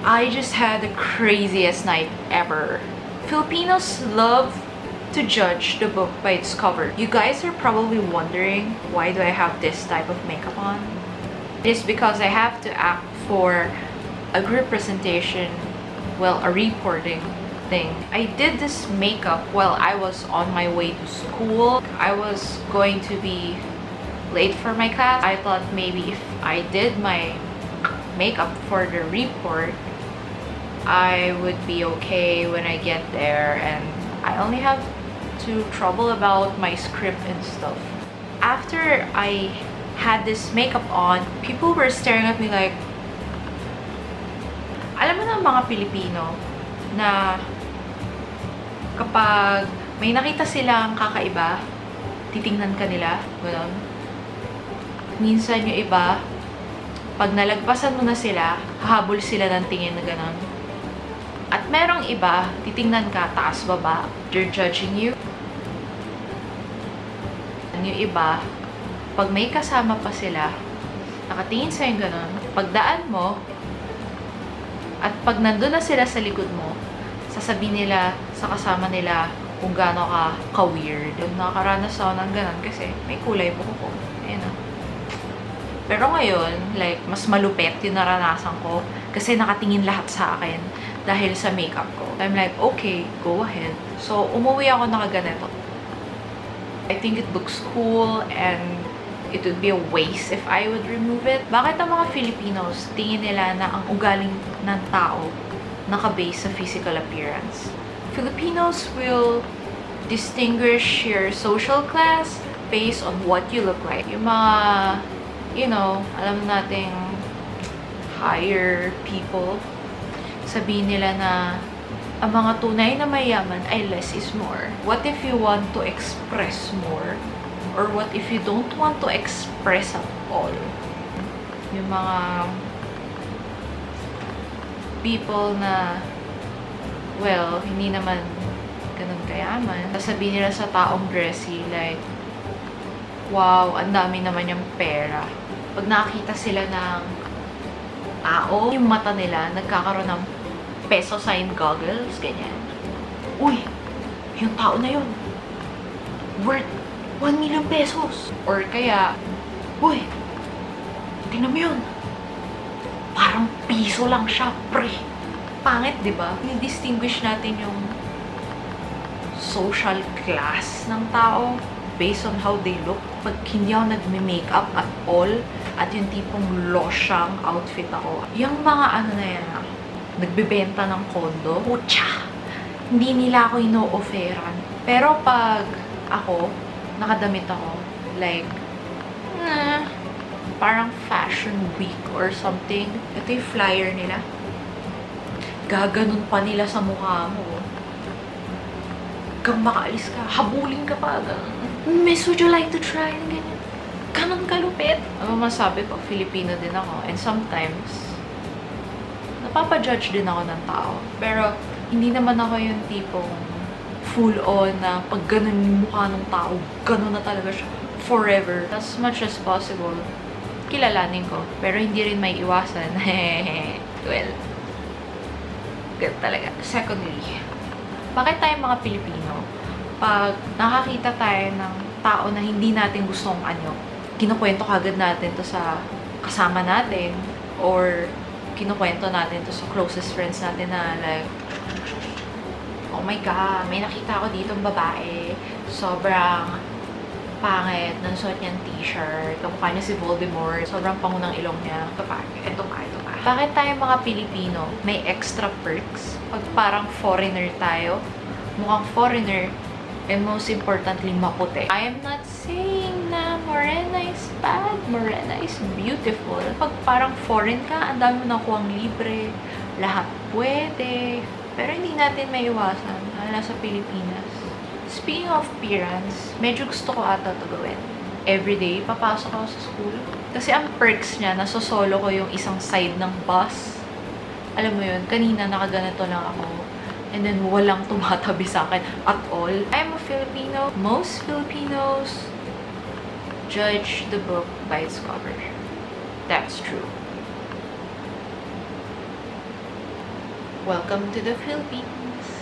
I just had the craziest night ever. Filipinos love to judge the book by its cover. You guys are probably wondering, why do I have this type of makeup on? It is because I have to act for a group presentation, well, a reporting thing. I did this makeup while I was on my way to school. I was going to be late for my class. I thought maybe if I did my makeup for the report, I would be okay when I get there, and I only have to trouble about my script and stuff. After I had this makeup on, people were staring at me like, alam mo na mga Pilipino na kapag may nakita silang kakaiba, titingnan ka nila, gano'n. Minsan yung iba, pag nalagpasan mo na sila, hahabol sila ng tingin na gano'n. At merong iba, titingnan ka, taas, baba, they're judging you. Yung iba, pag may kasama pa sila, nakatingin sa'yo gano'n, pagdaan mo, at pag nandun na sila sa likod mo, sasabihin nila sa kasama nila kung gaano ka-weird. Nakakaranas ako ng gano'n kasi may kulay buhok ko. Ayan na. Pero ngayon, like, mas malupet yung naranasan ko kasi nakatingin lahat sa akin dahil sa makeup ko. I'm like, okay, go ahead. So, umuwi ako nakaganito. I think it looks cool and it would be a waste if I would remove it. Bakit ang mga Filipinos tingin nila na ang ugaling ng tao naka-base sa physical appearance? Filipinos will distinguish your social class based on what you look like. Yung mga, you know, alam nating higher people, sabihin nila na ang mga tunay na mayaman ay less is more. What if you want to express more? Or what if you don't want to express at all? Yung mga people na, well, hindi naman ganun kayaman. Sasabihin nila sa taong dressy, like, wow, ang dami naman yung pera. Pag nakita sila ng tao, yung mata nila nagkakaroon ng peso sign goggles, ganyan. Uy, yung tao na yun, worth 1 million pesos. Or kaya, uy, tingnan mo yun, parang piso lang siya, pre. Pangit, di ba? Ni-distinguish natin yung social class ng tao based on how they look. Pag hindi ako nagme-makeup at all, at yung tipong losyang outfit ako, yung mga ano na yan, nagbebenta ng kondo, utya, hindi nila ako ino-offeran. Pero pag ako, nakadamit ako, like, parang fashion week or something. Ito yung flyer nila. Gaganon pa nila sa mukha mo. Kang makaalis ka, habulin ka pa. Miss, would you like to try? Ganyan. Ganon kalupit. Ano masabi ko, Filipino din ako. And sometimes, napapa-judge din ako ng tao. Pero, hindi naman ako yung tipong full-on na pag ganun yung mukha ng tao, ganun na talaga siya forever. As much as possible, kilalanin ko. Pero hindi rin may iwasan. Well, ganun talaga. Secondly, bakit tayo mga Pilipino, pag nakakita tayo ng tao na hindi natin gustong kinukwento kagad natin to sa kasama natin, or kinukwento natin to sa closest friends natin na like, oh my God, may nakita ako ditong babae. Sobrang pangit. Nansuot niyang t-shirt. Kamukha niya si Voldemort. Sobrang pangunang ilong niya. Ito pa. Bakit tayo mga Pilipino may extra perks? Pag parang foreigner tayo, mukhang foreigner, and most importantly, maputi. I am not saying na morena is bad. Morena is beautiful. Pag parang foreign ka, ang dami mo nakuhang libre. Lahat pwede. Pero hindi natin may iwasan, lalo sa Pilipinas. Speaking of appearance, medyo gusto ko ata ito gawin. Everyday, papasok ako sa school. Kasi ang perks niya, nasosolo ko yung isang side ng bus. Alam mo yun, kanina nakaganito lang ako. And then walang tumatabi sa akin at all. I'm a Filipino. Most Filipinos judge the book by its cover. That's true. Welcome to the Philippines.